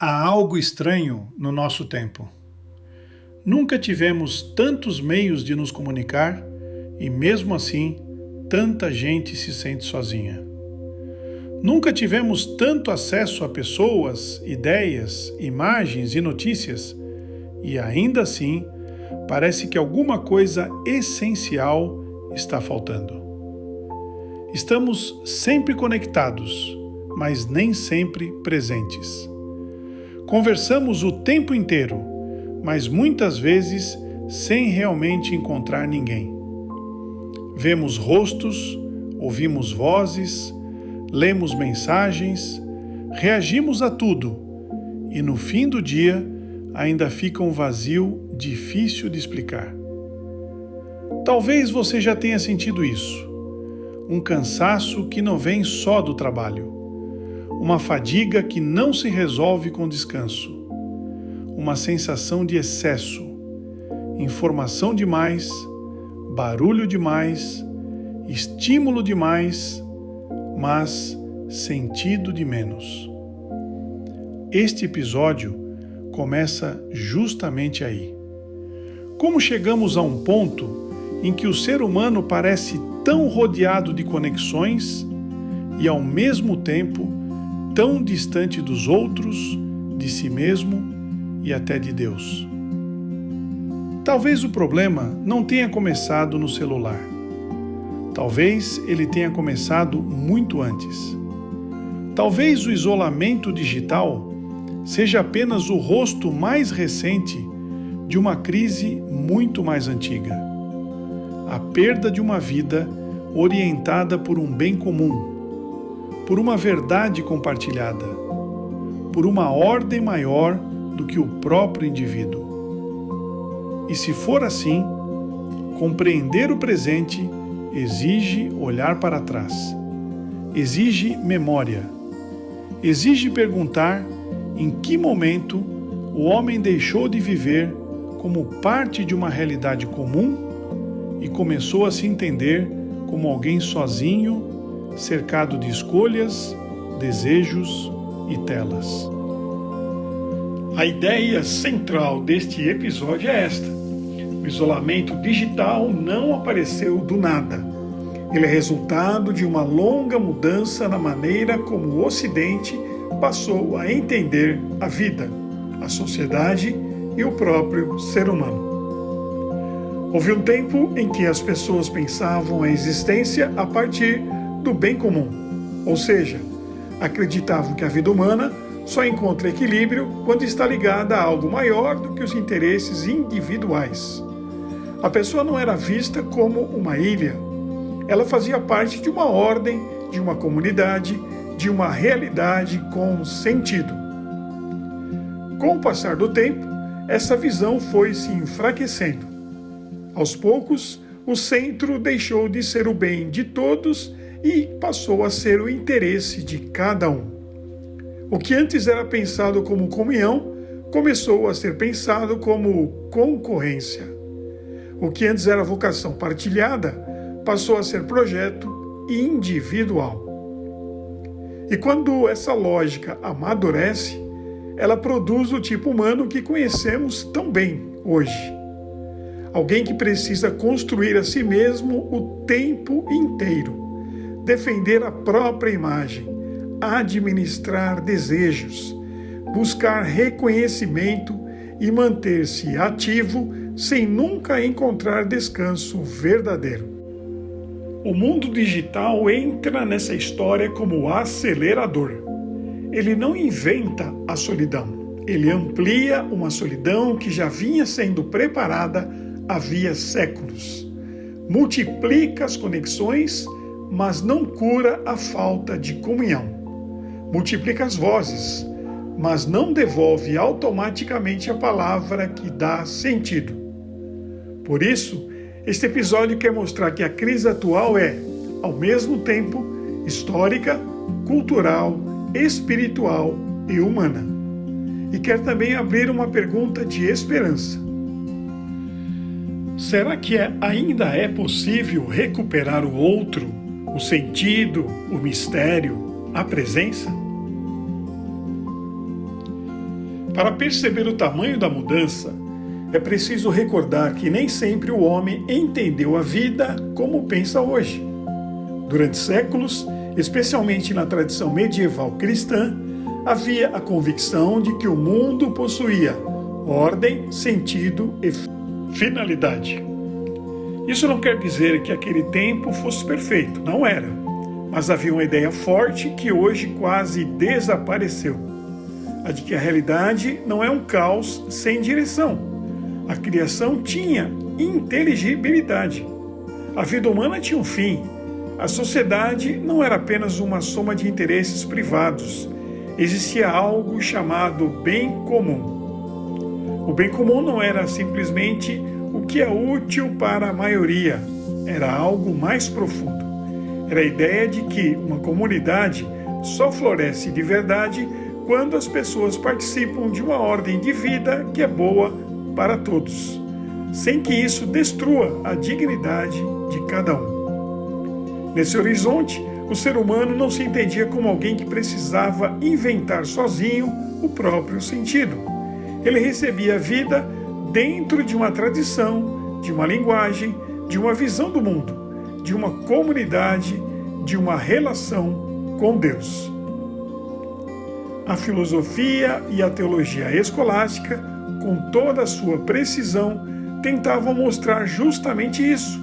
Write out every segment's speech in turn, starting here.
Há algo estranho no nosso tempo. Nunca tivemos tantos meios de nos comunicar e, mesmo assim, tanta gente se sente sozinha. Nunca tivemos tanto acesso a pessoas, ideias, imagens e notícias e, ainda assim, parece que alguma coisa essencial está faltando. Estamos sempre conectados, mas nem sempre presentes. Conversamos o tempo inteiro, mas muitas vezes sem realmente encontrar ninguém. Vemos rostos, ouvimos vozes, lemos mensagens, reagimos a tudo e no fim do dia ainda fica um vazio difícil de explicar. Talvez você já tenha sentido isso. Um cansaço que não vem só do trabalho. Uma fadiga que não se resolve com descanso. Uma sensação de excesso. Informação demais, barulho demais, estímulo demais, mas sentido de menos. Este episódio começa justamente aí. Como chegamos a um ponto em que o ser humano parece tão rodeado de conexões e, ao mesmo tempo, tão distante dos outros, de si mesmo e até de Deus? Talvez o problema não tenha começado no celular. Talvez ele tenha começado muito antes. Talvez o isolamento digital seja apenas o rosto mais recente de uma crise muito mais antiga. A perda de uma vida orientada por um bem comum, por uma verdade compartilhada, por uma ordem maior do que o próprio indivíduo. E se for assim, compreender o presente exige olhar para trás, exige memória, exige perguntar em que momento o homem deixou de viver como parte de uma realidade comum e começou a se entender como alguém sozinho, cercado de escolhas, desejos e telas. A ideia central deste episódio é esta. O isolamento digital não apareceu do nada. Ele é resultado de uma longa mudança na maneira como o Ocidente passou a entender a vida, a sociedade e o próprio ser humano. Houve um tempo em que as pessoas pensavam a existência a partir do bem comum, ou seja, acreditavam que a vida humana só encontra equilíbrio quando está ligada a algo maior do que os interesses individuais. A pessoa não era vista como uma ilha, ela fazia parte de uma ordem, de uma comunidade, de uma realidade com sentido. Com o passar do tempo, essa visão foi se enfraquecendo. Aos poucos, o centro deixou de ser o bem de todos e passou a ser o interesse de cada um. O que antes era pensado como comunhão, começou a ser pensado como concorrência. O que antes era vocação partilhada, passou a ser projeto individual. E quando essa lógica amadurece, ela produz o tipo humano que conhecemos tão bem hoje. Alguém que precisa construir a si mesmo o tempo inteiro, defender a própria imagem, administrar desejos, buscar reconhecimento e manter-se ativo sem nunca encontrar descanso verdadeiro. O mundo digital entra nessa história como acelerador. Ele não inventa a solidão, ele amplia uma solidão que já vinha sendo preparada havia séculos. Multiplica as conexões, mas não cura a falta de comunhão. Multiplica as vozes, mas não devolve automaticamente a palavra que dá sentido. Por isso, este episódio quer mostrar que a crise atual é, ao mesmo tempo, histórica, cultural, espiritual e humana. E quer também abrir uma pergunta de esperança. Será que ainda é possível recuperar o outro, o sentido, o mistério, a presença? Para perceber o tamanho da mudança, é preciso recordar que nem sempre o homem entendeu a vida como pensa hoje. Durante séculos, especialmente na tradição medieval cristã, havia a convicção de que o mundo possuía ordem, sentido e finalidade. Isso não quer dizer que aquele tempo fosse perfeito, não era, mas havia uma ideia forte que hoje quase desapareceu. A de que a realidade não é um caos sem direção. A criação tinha inteligibilidade. A vida humana tinha um fim. A sociedade não era apenas uma soma de interesses privados. Existia algo chamado bem comum. O bem comum não era simplesmente o que é útil para a maioria. Era algo mais profundo. Era a ideia de que uma comunidade só floresce de verdade quando as pessoas participam de uma ordem de vida que é boa para todos, sem que isso destrua a dignidade de cada um. Nesse horizonte, o ser humano não se entendia como alguém que precisava inventar sozinho o próprio sentido. Ele recebia a vida dentro de uma tradição, de uma linguagem, de uma visão do mundo, de uma comunidade, de uma relação com Deus. A filosofia e a teologia escolástica, com toda a sua precisão, tentavam mostrar justamente isso,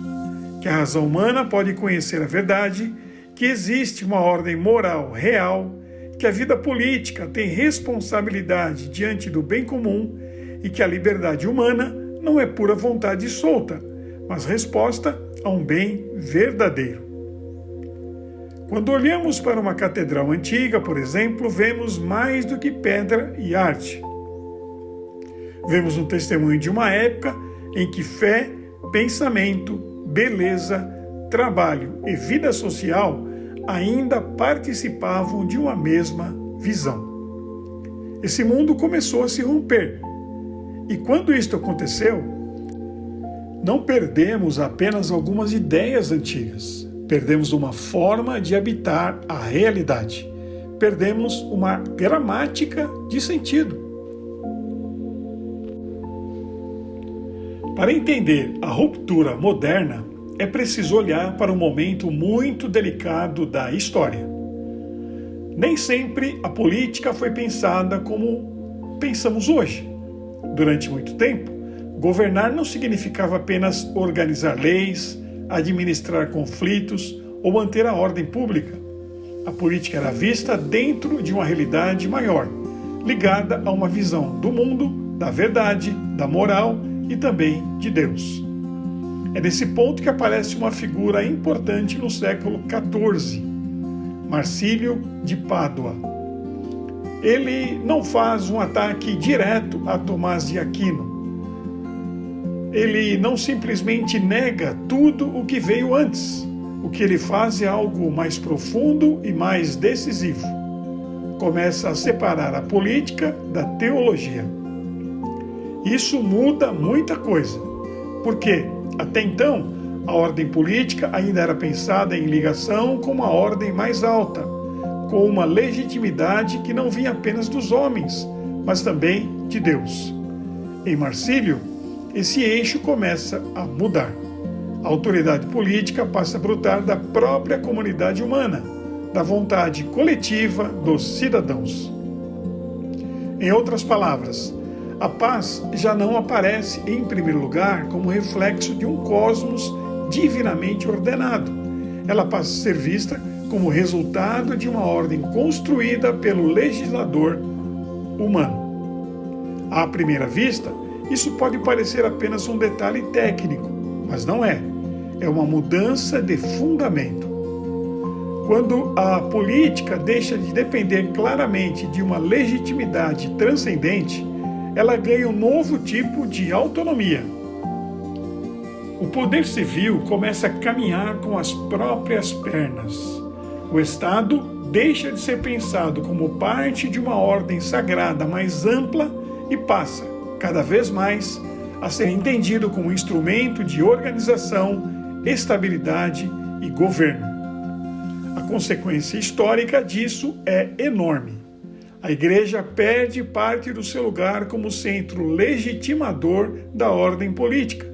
que a razão humana pode conhecer a verdade, que existe uma ordem moral real, que a vida política tem responsabilidade diante do bem comum e que a liberdade humana não é pura vontade solta, mas resposta a um bem verdadeiro. Quando olhamos para uma catedral antiga, por exemplo, vemos mais do que pedra e arte. Vemos um testemunho de uma época em que fé, pensamento, beleza, trabalho e vida social ainda participavam de uma mesma visão. Esse mundo começou a se romper. E quando isto aconteceu, não perdemos apenas algumas ideias antigas. Perdemos uma forma de habitar a realidade. Perdemos uma gramática de sentido. Para entender a ruptura moderna, é preciso olhar para um momento muito delicado da história. Nem sempre a política foi pensada como pensamos hoje. Durante muito tempo, governar não significava apenas organizar leis, administrar conflitos ou manter a ordem pública. A política era vista dentro de uma realidade maior, ligada a uma visão do mundo, da verdade, da moral e também de Deus. É nesse ponto que aparece uma figura importante no século XIV, Marcílio de Pádua. Ele não faz um ataque direto a Tomás de Aquino. Ele não simplesmente nega tudo o que veio antes. O que ele faz é algo mais profundo e mais decisivo. Começa a separar a política da teologia. Isso muda muita coisa, porque até então a ordem política ainda era pensada em ligação com uma ordem mais alta, com uma legitimidade que não vinha apenas dos homens, mas também de Deus. Em Marcílio, esse eixo começa a mudar. A autoridade política passa a brotar da própria comunidade humana, da vontade coletiva dos cidadãos. Em outras palavras, a paz já não aparece em primeiro lugar como reflexo de um cosmos divinamente ordenado. Ela passa a ser vista como resultado de uma ordem construída pelo legislador humano. À primeira vista, isso pode parecer apenas um detalhe técnico, mas não é. É uma mudança de fundamento. Quando a política deixa de depender claramente de uma legitimidade transcendente, ela ganha um novo tipo de autonomia. O poder civil começa a caminhar com as próprias pernas. O Estado deixa de ser pensado como parte de uma ordem sagrada mais ampla e passa, cada vez mais, a ser entendido como um instrumento de organização, estabilidade e governo. A consequência histórica disso é enorme. A Igreja perde parte do seu lugar como centro legitimador da ordem política.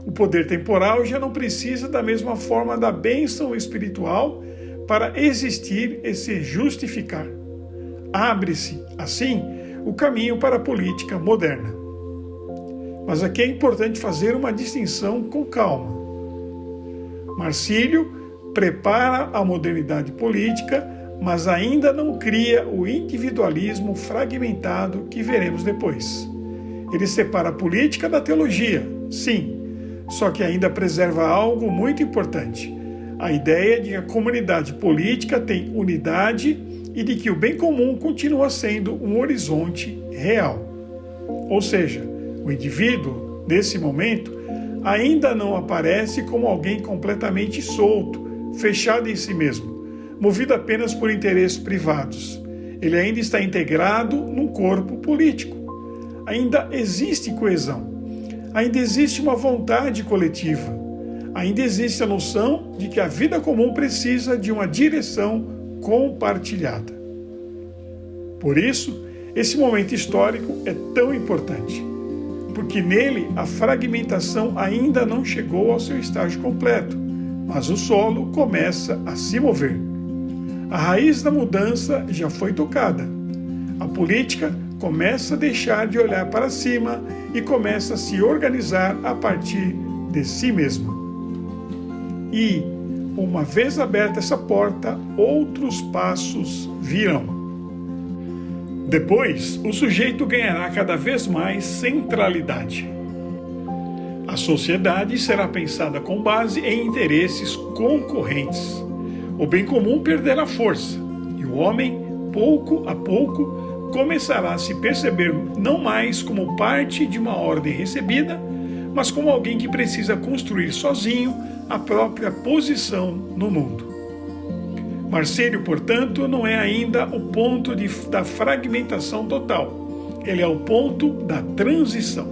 O poder temporal já não precisa da mesma forma da bênção espiritual para existir e se justificar. Abre-se, assim, o caminho para a política moderna. Mas aqui é importante fazer uma distinção com calma. Marcílio prepara a modernidade política, mas ainda não cria o individualismo fragmentado que veremos depois. Ele separa a política da teologia, sim, só que ainda preserva algo muito importante: a ideia de que a comunidade política tem unidade e de que o bem comum continua sendo um horizonte real. Ou seja, o indivíduo, nesse momento, ainda não aparece como alguém completamente solto, fechado em si mesmo, movido apenas por interesses privados. Ele ainda está integrado num corpo político. Ainda existe coesão. Ainda existe uma vontade coletiva. Ainda existe a noção de que a vida comum precisa de uma direção compartilhada. Por isso, esse momento histórico é tão importante, porque nele a fragmentação ainda não chegou ao seu estágio completo, mas o solo começa a se mover. A raiz da mudança já foi tocada. A política começa a deixar de olhar para cima e começa a se organizar a partir de si mesma. E, uma vez aberta essa porta, outros passos virão. Depois, o sujeito ganhará cada vez mais centralidade. A sociedade será pensada com base em interesses concorrentes. O bem comum perderá força, e o homem, pouco a pouco, começará a se perceber não mais como parte de uma ordem recebida, mas como alguém que precisa construir sozinho a própria posição no mundo. Marcílio, portanto, não é ainda o ponto da fragmentação total. Ele é o ponto da transição.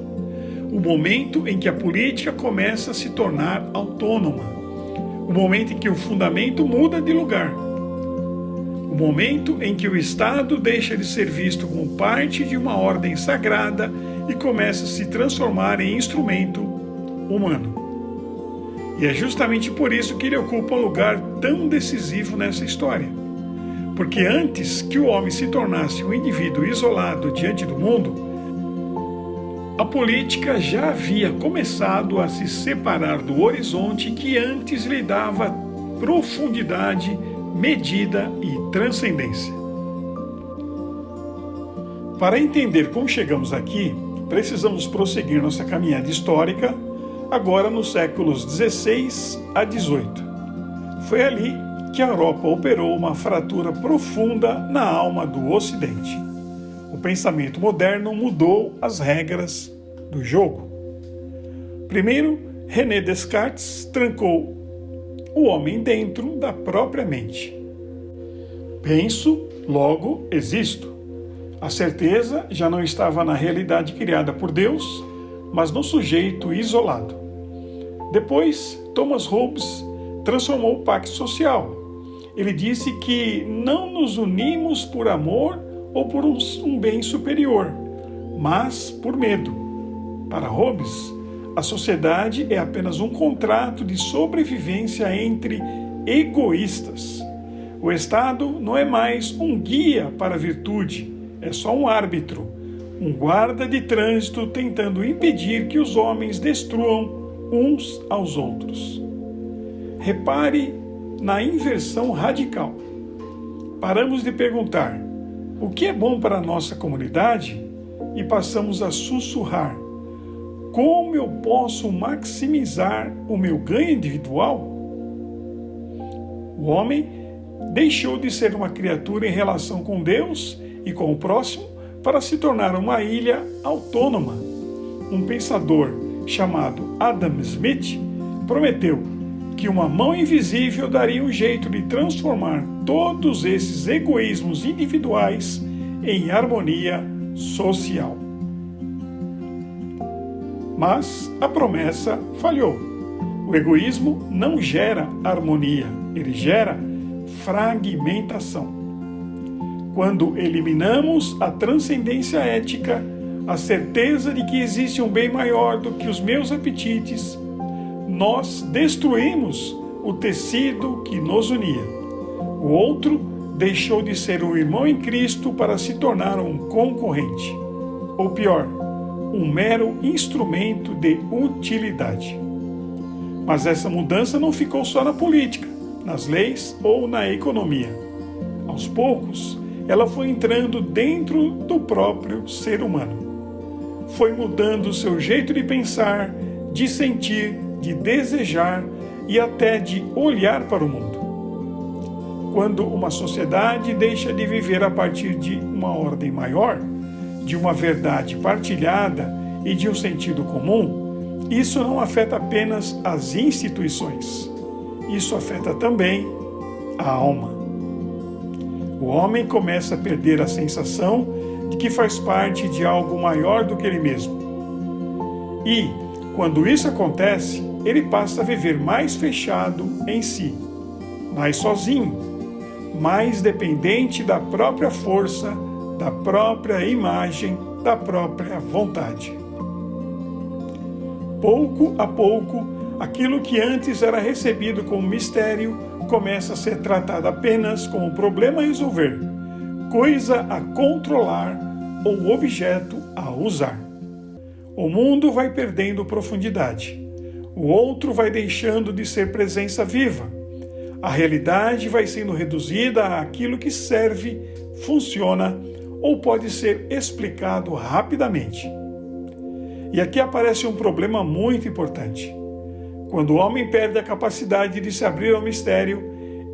O momento em que a política começa a se tornar autônoma. O momento em que o fundamento muda de lugar. O momento em que o Estado deixa de ser visto como parte de uma ordem sagrada e começa a se transformar em instrumento humano. E é justamente por isso que ele ocupa um lugar tão decisivo nessa história. Porque antes que o homem se tornasse um indivíduo isolado diante do mundo, a política já havia começado a se separar do horizonte que antes lhe dava profundidade, medida e transcendência. Para entender como chegamos aqui, precisamos prosseguir nossa caminhada histórica, agora nos séculos XVI a XVIII. Foi ali que a Europa operou uma fratura profunda na alma do Ocidente. O pensamento moderno mudou as regras do jogo. Primeiro, René Descartes trancou o homem dentro da própria mente. Penso, logo existo. A certeza já não estava na realidade criada por Deus, mas no sujeito isolado. Depois, Thomas Hobbes transformou o pacto social. Ele disse que não nos unimos por amor ou por um bem superior, mas por medo. Para Hobbes, a sociedade é apenas um contrato de sobrevivência entre egoístas. O Estado não é mais um guia para a virtude, é só um árbitro, um guarda de trânsito tentando impedir que os homens destruam uns aos outros. Repare na inversão radical. Paramos de perguntar o que é bom para a nossa comunidade e passamos a sussurrar: como eu posso maximizar o meu ganho individual? O homem deixou de ser uma criatura em relação com Deus e com o próximo para se tornar uma ilha autônoma. Um pensador chamado Adam Smith prometeu que uma mão invisível daria um jeito de transformar todos esses egoísmos individuais em harmonia social. Mas a promessa falhou. O egoísmo não gera harmonia, ele gera fragmentação. Quando eliminamos a transcendência ética, a certeza de que existe um bem maior do que os meus apetites, nós destruímos o tecido que nos unia. O outro deixou de ser um irmão em Cristo para se tornar um concorrente. Ou pior, um mero instrumento de utilidade. Mas essa mudança não ficou só na política, nas leis ou na economia. Aos poucos, ela foi entrando dentro do próprio ser humano. Foi mudando o seu jeito de pensar, de sentir, de desejar e até de olhar para o mundo. Quando uma sociedade deixa de viver a partir de uma ordem maior, de uma verdade partilhada e de um sentido comum, isso não afeta apenas as instituições. Isso afeta também a alma. O homem começa a perder a sensação de que faz parte de algo maior do que ele mesmo. E, quando isso acontece, ele passa a viver mais fechado em si, mais sozinho, mais dependente da própria força, da própria imagem, da própria vontade. Pouco a pouco, aquilo que antes era recebido como mistério começa a ser tratado apenas como problema a resolver, coisa a controlar ou objeto a usar. O mundo vai perdendo profundidade. O outro vai deixando de ser presença viva. A realidade vai sendo reduzida àquilo que serve, funciona ou pode ser explicado rapidamente. E aqui aparece um problema muito importante. Quando o homem perde a capacidade de se abrir ao mistério,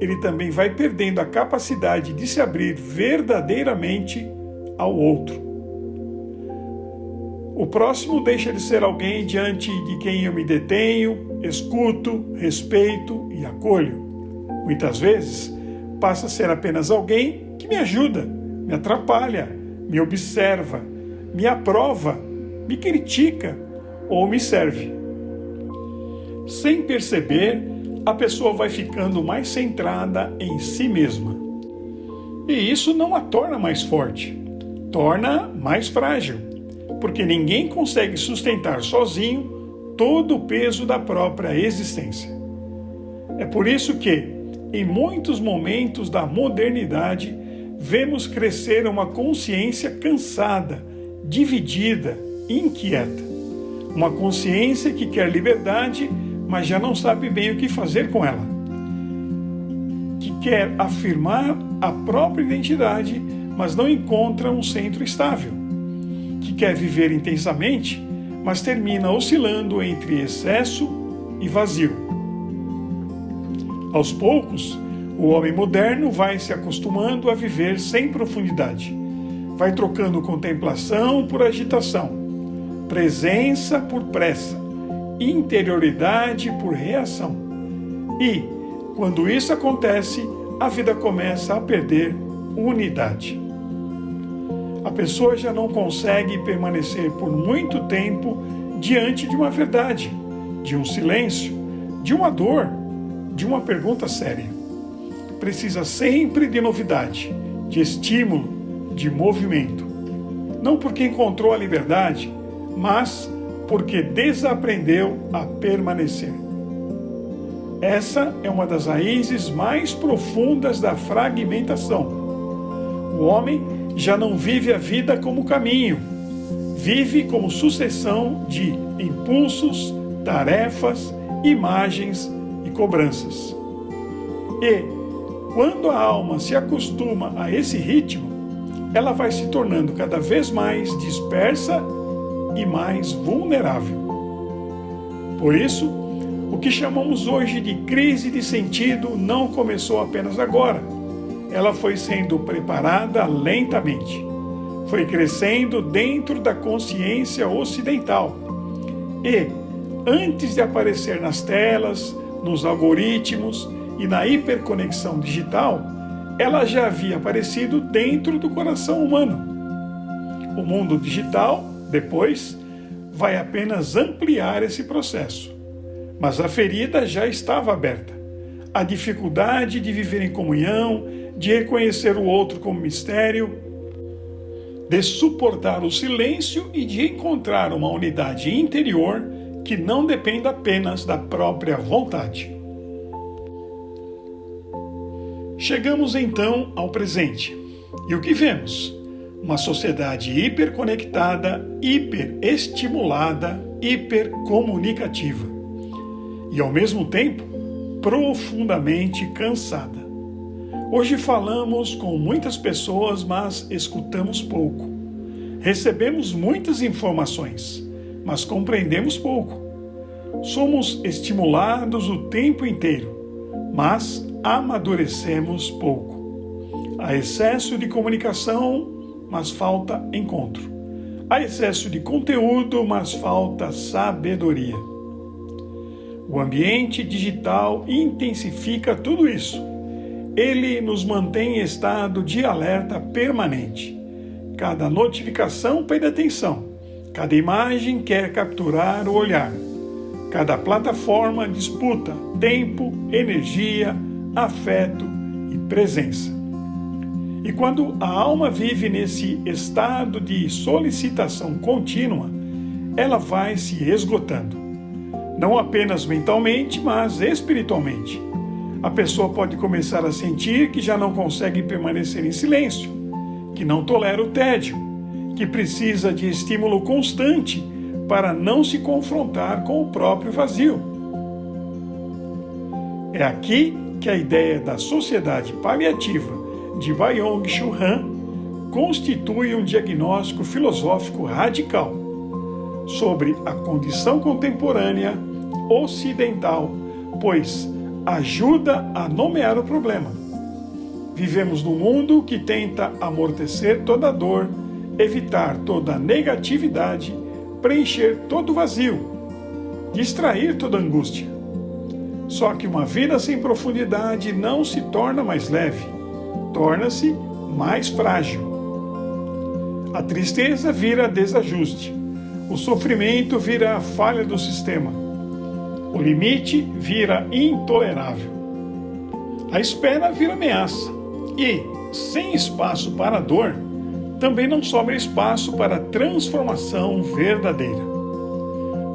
ele também vai perdendo a capacidade de se abrir verdadeiramente ao outro. O próximo deixa de ser alguém diante de quem eu me detenho, escuto, respeito e acolho. Muitas vezes, passa a ser apenas alguém que me ajuda, me atrapalha, me observa, me aprova, me critica ou me serve. Sem perceber, a pessoa vai ficando mais centrada em si mesma. E isso não a torna mais forte, torna mais frágil, porque ninguém consegue sustentar sozinho todo o peso da própria existência. É por isso que, em muitos momentos da modernidade, vemos crescer uma consciência cansada, dividida, inquieta. Uma consciência que quer liberdade, mas já não sabe bem o que fazer com ela. Que quer afirmar a própria identidade, mas não encontra um centro estável. Que quer viver intensamente, mas termina oscilando entre excesso e vazio. Aos poucos, o homem moderno vai se acostumando a viver sem profundidade. Vai trocando contemplação por agitação, presença por pressa, interioridade por reação. E, quando isso acontece, a vida começa a perder unidade. A pessoa já não consegue permanecer por muito tempo diante de uma verdade, de um silêncio, de uma dor, de uma pergunta séria. Precisa sempre de novidade, de estímulo, de movimento. Não porque encontrou a liberdade, mas porque desaprendeu a permanecer. Essa é uma das raízes mais profundas da fragmentação. O homem já não vive a vida como caminho, vive como sucessão de impulsos, tarefas, imagens e cobranças. E, quando a alma se acostuma a esse ritmo, ela vai se tornando cada vez mais dispersa e mais vulnerável. Por isso, o que chamamos hoje de crise de sentido não começou apenas agora. Ela foi sendo preparada lentamente. Foi crescendo dentro da consciência ocidental. E, antes de aparecer nas telas, nos algoritmos e na hiperconexão digital, ela já havia aparecido dentro do coração humano. O mundo digital, depois, vai apenas ampliar esse processo. Mas a ferida já estava aberta. A dificuldade de viver em comunhão, de reconhecer o outro como mistério, de suportar o silêncio e de encontrar uma unidade interior que não dependa apenas da própria vontade. Chegamos então ao presente. E o que vemos? Uma sociedade hiperconectada, hiperestimulada, hipercomunicativa. E ao mesmo tempo, profundamente cansada. Hoje falamos com muitas pessoas, mas escutamos pouco. Recebemos muitas informações, mas compreendemos pouco. Somos estimulados o tempo inteiro, mas amadurecemos pouco. Há excesso de comunicação, mas falta encontro. Há excesso de conteúdo, mas falta sabedoria. O ambiente digital intensifica tudo isso. Ele nos mantém em estado de alerta permanente. Cada notificação pede atenção. Cada imagem quer capturar o olhar. Cada plataforma disputa tempo, energia, afeto e presença. E quando a alma vive nesse estado de solicitação contínua, ela vai se esgotando. Não apenas mentalmente, mas espiritualmente. A pessoa pode começar a sentir que já não consegue permanecer em silêncio, que não tolera o tédio, que precisa de estímulo constante para não se confrontar com o próprio vazio. É aqui que a ideia da sociedade paliativa de Byung-Chul Han constitui um diagnóstico filosófico radical sobre a condição contemporânea ocidental, pois ajuda a nomear o problema. Vivemos num mundo que tenta amortecer toda dor, evitar toda negatividade, preencher todo vazio, distrair toda angústia. Só que uma vida sem profundidade não se torna mais leve, torna-se mais frágil. A tristeza vira desajuste, o sofrimento vira a falha do sistema, o limite vira intolerável, a espera vira ameaça e, sem espaço para a dor, também não sobra espaço para a transformação verdadeira.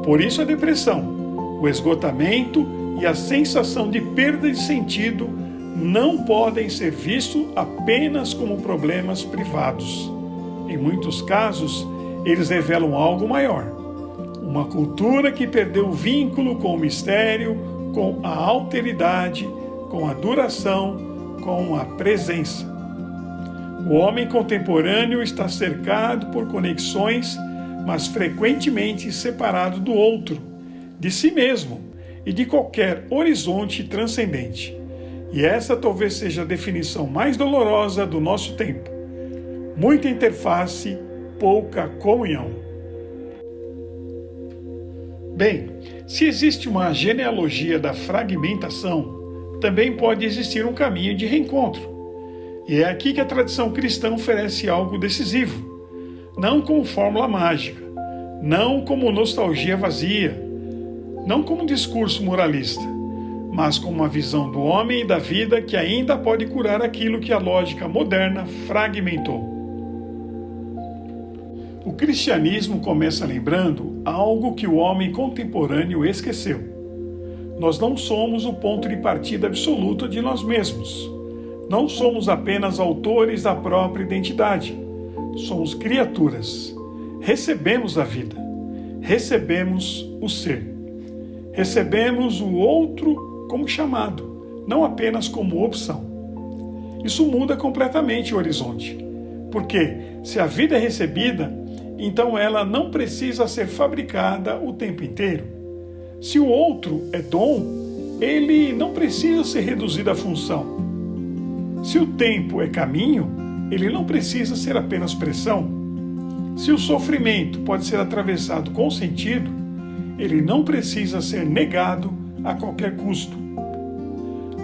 Por isso a depressão, o esgotamento e a sensação de perda de sentido não podem ser vistos apenas como problemas privados. Em muitos casos, eles revelam algo maior. Uma cultura que perdeu o vínculo com o mistério, com a alteridade, com a duração, com a presença. O homem contemporâneo está cercado por conexões, mas frequentemente separado do outro, de si mesmo e de qualquer horizonte transcendente. E essa talvez seja a definição mais dolorosa do nosso tempo. Muita interface, pouca comunhão. Bem, se existe uma genealogia da fragmentação, também pode existir um caminho de reencontro. E é aqui que a tradição cristã oferece algo decisivo, não como fórmula mágica, não como nostalgia vazia, não como discurso moralista, mas como uma visão do homem e da vida que ainda pode curar aquilo que a lógica moderna fragmentou. O cristianismo começa lembrando algo que o homem contemporâneo esqueceu. Nós não somos o ponto de partida absoluto de nós mesmos. Não somos apenas autores da própria identidade. Somos criaturas. Recebemos a vida. Recebemos o ser. Recebemos o outro como chamado, não apenas como opção. Isso muda completamente o horizonte. Porque se a vida é recebida, então ela não precisa ser fabricada o tempo inteiro. Se o outro é dom, ele não precisa ser reduzido à função. Se o tempo é caminho, ele não precisa ser apenas pressão. Se o sofrimento pode ser atravessado com sentido, ele não precisa ser negado a qualquer custo.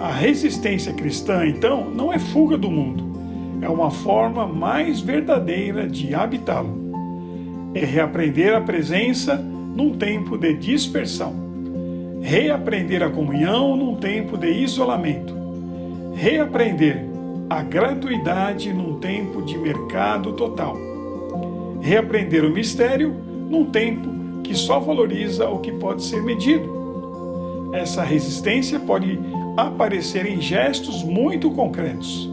A resistência cristã, então, não é fuga do mundo, é uma forma mais verdadeira de habitá-lo. É reaprender a presença num tempo de dispersão, reaprender a comunhão num tempo de isolamento, reaprender a gratuidade num tempo de mercado total. Reaprender o mistério num tempo que só valoriza o que pode ser medido. Essa resistência pode aparecer em gestos muito concretos.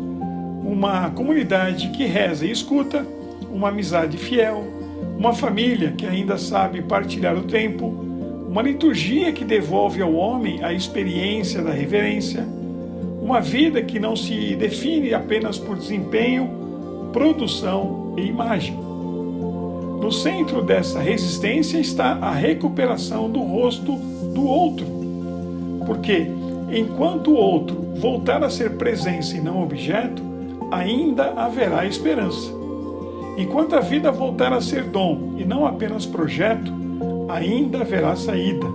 Uma comunidade que reza e escuta, uma amizade fiel, uma família que ainda sabe partilhar o tempo, uma liturgia que devolve ao homem a experiência da reverência, uma vida que não se define apenas por desempenho, produção e imagem. No centro dessa resistência está a recuperação do rosto do outro, porque enquanto o outro voltar a ser presença e não objeto, ainda haverá esperança. Enquanto a vida voltar a ser dom e não apenas projeto, ainda haverá saída.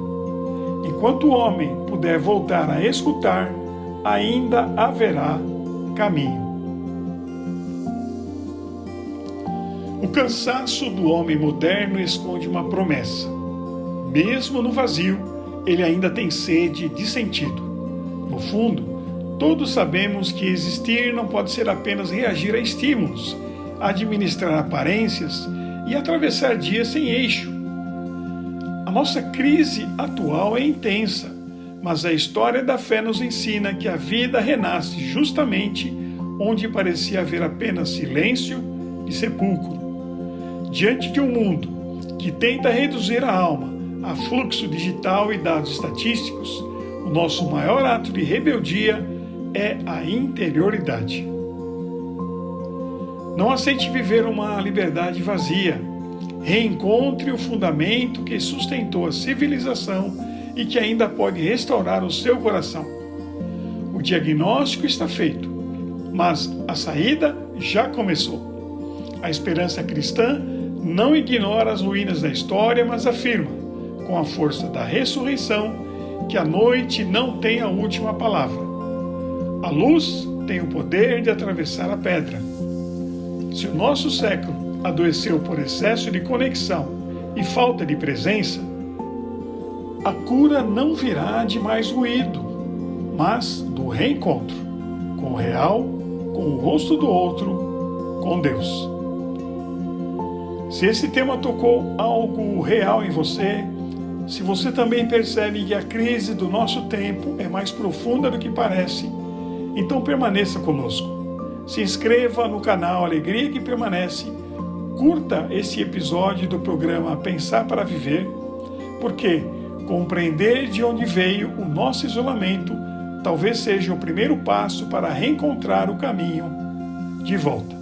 Enquanto o homem puder voltar a escutar, ainda haverá caminho. O cansaço do homem moderno esconde uma promessa. Mesmo no vazio, ele ainda tem sede de sentido. No fundo, todos sabemos que existir não pode ser apenas reagir a estímulos, administrar aparências e atravessar dias sem eixo. A nossa crise atual é intensa, mas a história da fé nos ensina que a vida renasce justamente onde parecia haver apenas silêncio e sepulcro. Diante de um mundo que tenta reduzir a alma a fluxo digital e dados estatísticos, o nosso maior ato de rebeldia é a interioridade. Não aceite viver uma liberdade vazia. Reencontre o fundamento que sustentou a civilização e que ainda pode restaurar o seu coração. O diagnóstico está feito, mas a saída já começou. A esperança cristã não ignora as ruínas da história, mas afirma, com a força da ressurreição, que a noite não tem a última palavra. A luz tem o poder de atravessar a pedra. Se o nosso século adoeceu por excesso de conexão e falta de presença, a cura não virá de mais ruído, mas do reencontro com o real, com o rosto do outro, com Deus. Se esse tema tocou algo real em você, se você também percebe que a crise do nosso tempo é mais profunda do que parece, então permaneça conosco. Se inscreva no canal Alegria que Permanece, curta esse episódio do programa Pensar para Viver, porque compreender de onde veio o nosso isolamento talvez seja o primeiro passo para reencontrar o caminho de volta.